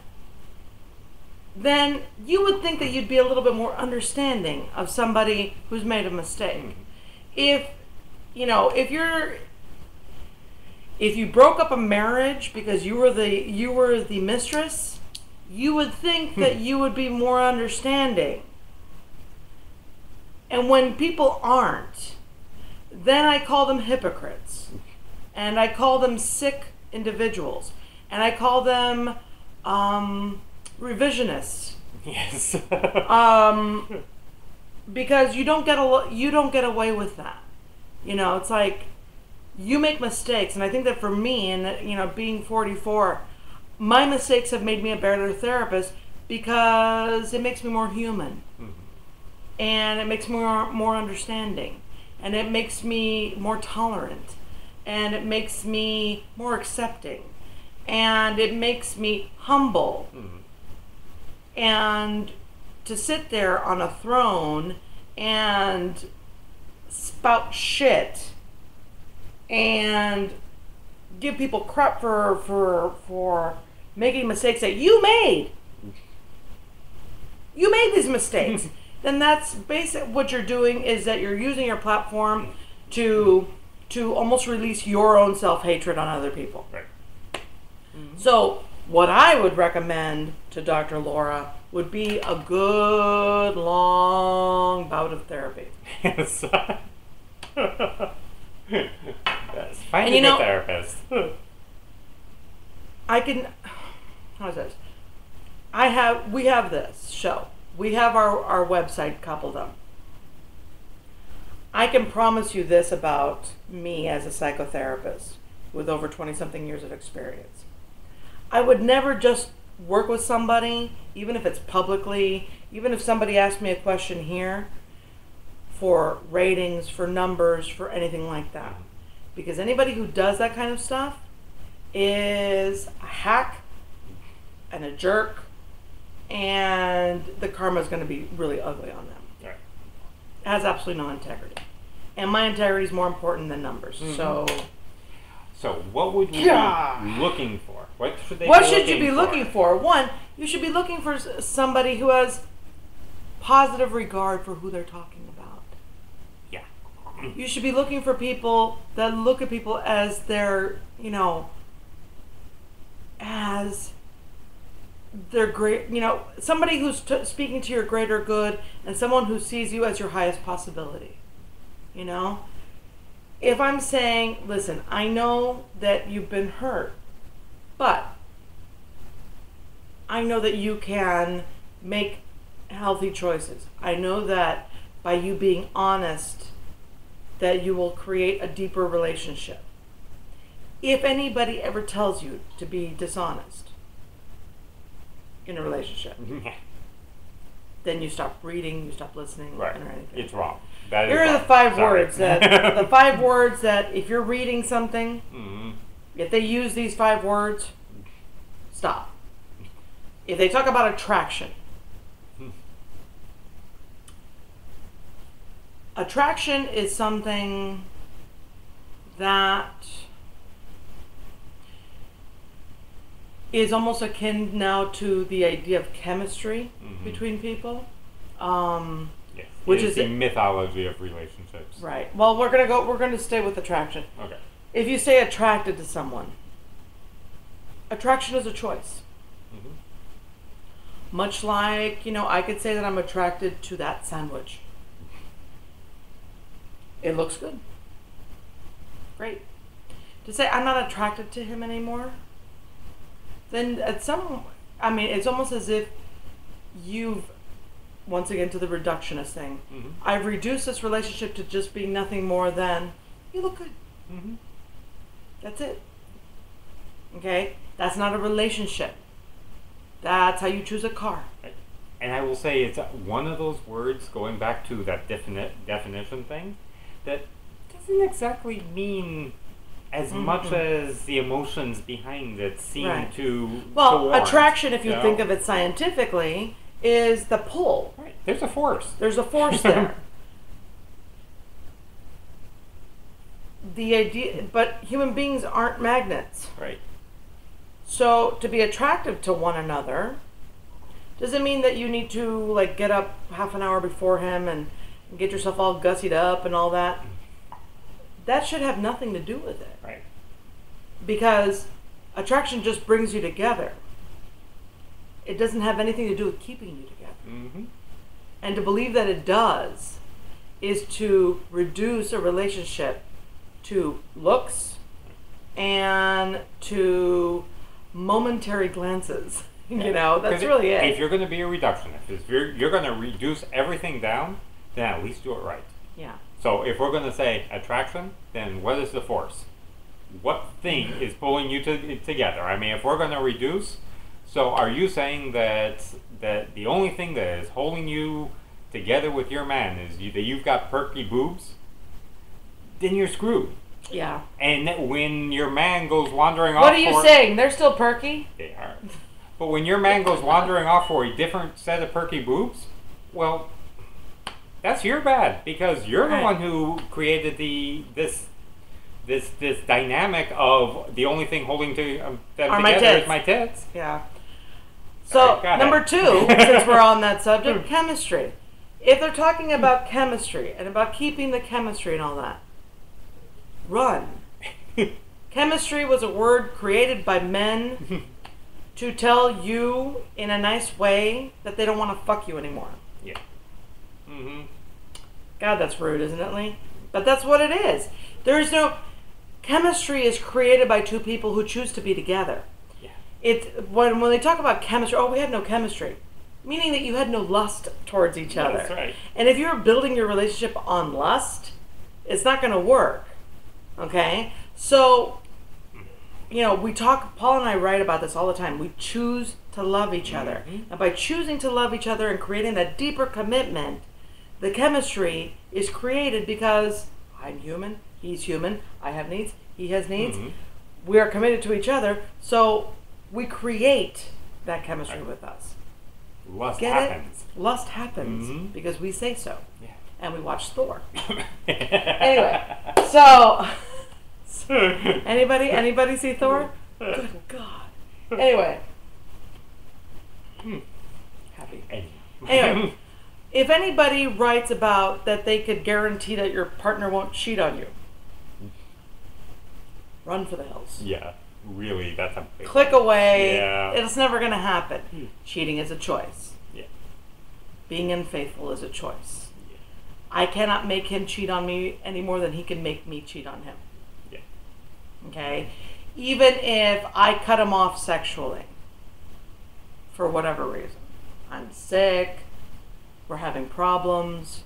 then you would think that you'd be a little bit more understanding of somebody who's made a mistake. If you broke up a marriage because you were the mistress, you would think that you would be more understanding. And when people aren't, then I call them hypocrites. And I call them sick individuals. And I call them revisionists. Yes. Because you don't get away with that. It's like you make mistakes, and I think that for me, and being 44, my mistakes have made me a better therapist because it makes me more human, and it makes me more understanding, and it makes me more tolerant, and it makes me more accepting, and it makes me humble. And to sit there on a throne and spout shit and give people crap for making mistakes that you made these mistakes, then that's basically what you're doing, is that you're using your platform to almost release your own self-hatred on other people. Right. So what I would recommend to Dr. Laura would be a good long bout of therapy. Yes. Yes. Find a good therapist. We have this show. We have our website coupled up. I can promise you this about me as a psychotherapist with over 20-something years of experience. I would never just work with somebody, even if it's publicly, even if somebody asked me a question here, for ratings, for numbers, for anything like that. Because anybody who does that kind of stuff is a hack and a jerk, and the karma is going to be really ugly on them. Right. It has absolutely no integrity. And my integrity is more important than numbers. So what would you be looking for? What should they you be looking for? One, you should be looking for somebody who has positive regard for who they're talking about. Yeah. You should be looking for people that look at people as their, as their great, somebody who's speaking to your greater good, and someone who sees you as your highest possibility. If I'm saying, listen, I know that you've been hurt, but I know that you can make healthy choices. I know that by you being honest, that you will create a deeper relationship. If anybody ever tells you to be dishonest, in a relationship. Then you stop reading, you stop listening, Right. or anything. It's wrong. That Here is are the wrong. 5 Sorry. words that if you're reading something, Mm-hmm. if they use these 5 words, stop. If they talk about attraction, attraction is something that is almost akin now to the idea of chemistry between people. Yes. Which It is the mythology of relationships. Right. Well, we're gonna stay with attraction. Okay. If you stay attracted to someone, attraction is a choice. Mm-hmm. Much like, I could say that I'm attracted to that sandwich. It looks good. Great. To say I'm not attracted to him anymore, then it's almost as if you've, once again, to the reductionist thing, I've reduced this relationship to just being nothing more than, you look good. Mm-hmm. That's it. Okay? That's not a relationship. That's how you choose a car. And I will say it's one of those words, going back to that definition thing, that doesn't exactly mean as much as the emotions behind it seem to warrant, attraction, if you think of it scientifically, is the pull. Right. There's a force. There's a force there. The idea, but human beings aren't magnets. Right. So to be attractive to one another doesn't mean that you need to get up half an hour before him and get yourself all gussied up and all that. That should have nothing to do with it. Right. Because attraction just brings you together. It doesn't have anything to do with keeping you together. Mm-hmm. And to believe that it does is to reduce a relationship to looks and to momentary glances. That's really it. If you're going to be a reductionist, if you're going to reduce everything down, then at least do it right. Yeah. So if we're going to say attraction, then what is the force? What thing is pulling you together? I mean, if we're going to reduce, so are you saying that the only thing that is holding you together with your man is that you've got perky boobs? Then you're screwed. Yeah. And when your man goes wandering off, what are you saying? They're still perky? They are. But when your man goes wandering off for a different set of perky boobs, well, that's your bad, because you're the one who created this dynamic of the only thing holding them together is my tits. Yeah. So number 2, since we're on that subject, chemistry. If they're talking about chemistry and about keeping the chemistry and all that, run. Chemistry was a word created by men to tell you in a nice way that they don't want to fuck you anymore. Yeah. Mm-hmm. God, that's rude, isn't it, Lee? But that's what it is. There is no... Chemistry is created by 2 people who choose to be together. Yeah. When they talk about chemistry, we had no chemistry. Meaning that you had no lust towards each other. That's right. And if you're building your relationship on lust, it's not going to work. Okay? So, Paul and I write about this all the time. We choose to love each other. And by choosing to love each other and creating that deeper commitment, the chemistry is created because I'm human, he's human, I have needs, he has needs. We are committed to each other, so we create that chemistry with us. Lust happens. Lust happens because we say so. Yeah. And we watch Thor. Anyway, so anybody see Thor? Good God. Anyway. Happy. Anyway, if anybody writes about that they could guarantee that your partner won't cheat on you, run for the hills. Yeah, really, that's a big click away. Yeah. It's never going to happen. Cheating is a choice. Yeah. Being unfaithful is a choice. Yeah. I cannot make him cheat on me any more than he can make me cheat on him. Yeah. Okay? Even if I cut him off sexually for whatever reason. I'm sick. We're having problems.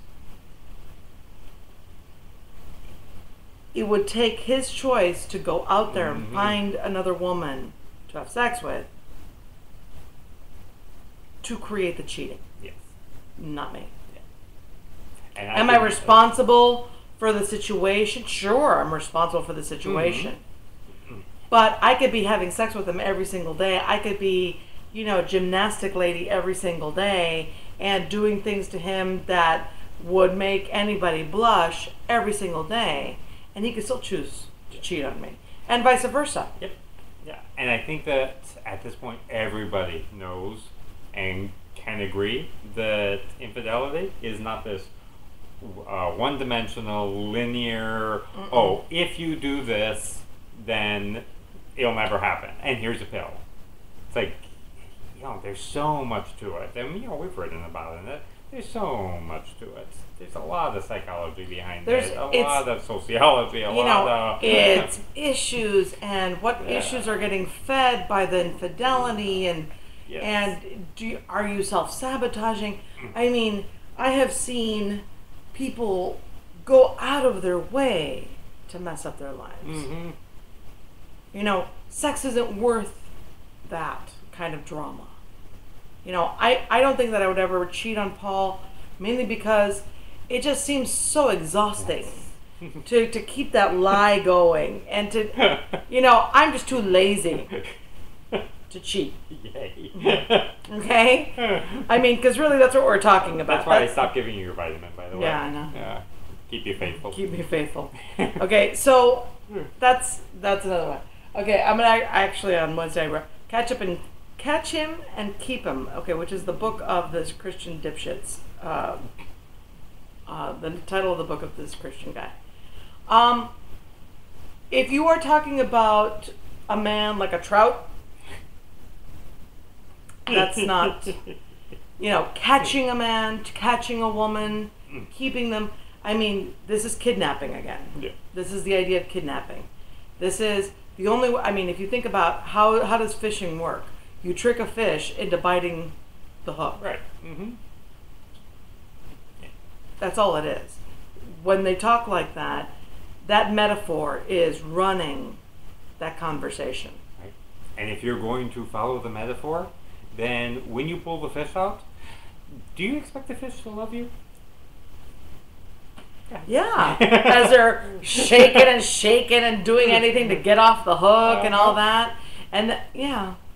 It would take his choice to go out there and find another woman to have sex with to create the cheating. Yes. Not me. And Am I responsible for the situation? Sure, I'm responsible for the situation. But I could be having sex with him every single day. I could be, gymnastic lady every single day and doing things to him that would make anybody blush every single day. And he could still choose to cheat on me. And vice versa. Yep. Yeah. And I think that at this point, everybody knows and can agree that infidelity is not this one-dimensional, linear, if you do this, then it'll never happen. And here's a pill. It's like, there's so much to it. And, we've written about it. There's so much to it. There's a lot of psychology behind it. A lot of sociology. It's issues and what issues are getting fed by the infidelity and are you self-sabotaging? I mean, I have seen people go out of their way to mess up their lives. Sex isn't worth that kind of drama. I don't think that I would ever cheat on Paul, mainly because it just seems so exhausting to keep that lie going and to, I'm just too lazy to cheat. Yay. Okay? I mean, because really that's what we're talking about. That's why I stopped giving you your vitamin, by the way. Yeah, I know. Yeah. Keep you faithful. Keep me faithful. Okay, so that's another one. Okay, I'm gonna actually on Wednesday Catch Him and Keep Him. Okay, which is the book of this Christian dipshits. The title of the book of this Christian guy. If you are talking about a man like a trout, that's not, catching a man, catching a woman, keeping them. I mean, this is kidnapping again. Yeah. This is the idea of kidnapping. This is the only, if you think about how does fishing work? You trick a fish into biting the hook. Right. That's all it is. When they talk like that, that metaphor is running that conversation. Right. And if you're going to follow the metaphor, then when you pull the fish out, do you expect the fish to love you? Yeah, as they're shaking and doing anything to get off the hook and all that. And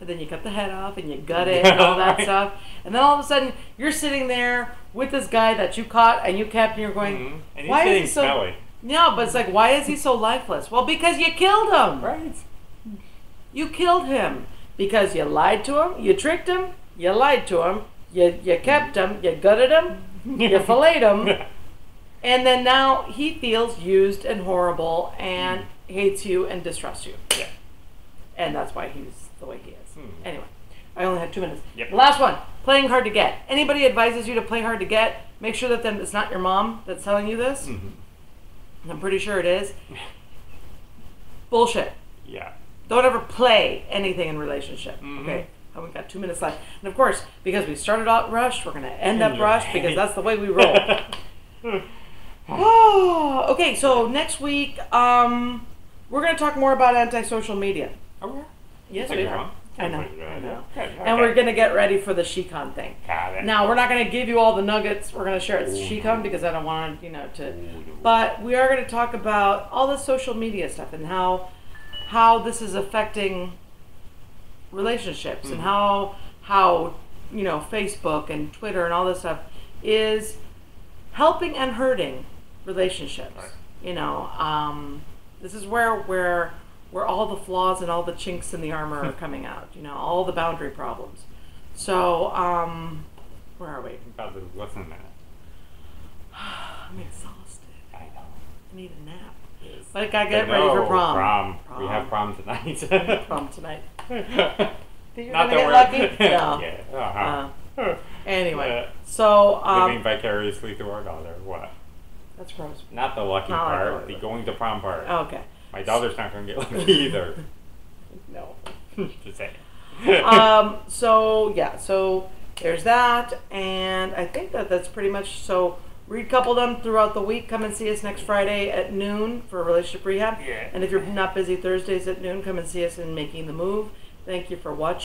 then you cut the head off and you gut it and all that stuff. And then all of a sudden, you're sitting there with this guy that you caught and you kept and you're going, and why is he so smelly? No, but it's like, why is he so lifeless? Well, because you killed him. Right. You killed him because you lied to him, you tricked him, you lied to him, you kept him, you gutted him, you filleted him. And then now he feels used and horrible and hates you and distrusts you. Yeah. And that's why he's the way he is. Anyway, I only had 2 minutes. Yep. Last one, playing hard to get. Anybody advises you to play hard to get, make sure that then it's not your mom that's telling you this. I'm pretty sure it is. Bullshit. Yeah. Don't ever play anything in relationship. Okay? We've got 2 minutes left. And of course, because we started out rushed, we're going to end up rushed because that's the way we roll. Oh, okay, so next week, we're going to talk more about anti-social media. Oh, yeah? Yes, That's we a good are. one. I know. Okay. And we're going to get ready for the Shecon thing. Got it. Now, we're not going to give you all the nuggets. We're going to share it Shecon because I don't want to. But we are going to talk about all the social media stuff and how this is affecting relationships and how Facebook and Twitter and all this stuff is helping and hurting relationships. Right. This is where all the flaws and all the chinks in the armor are coming out. All the boundary problems. So, where are we? About less than a minute. I'm exhausted. I know. I need a nap. Yes. But I gotta get ready for prom. Prom. We have prom tonight. Prom tonight. Think you're Not gonna that get we're lucky? No. Yeah. Anyway, so living vicariously through our daughter. What? That's gross. Not the lucky Not part. like The going to prom part. Okay. My daughter's not going to get lucky either. No. Just saying. So there's that, and I think that's pretty much. So read couple them throughout the week. Come and see us next Friday at noon for Relationship Rehab. Yeah. And if you're not busy Thursdays at noon, come and see us in Making the Move. Thank you for watching.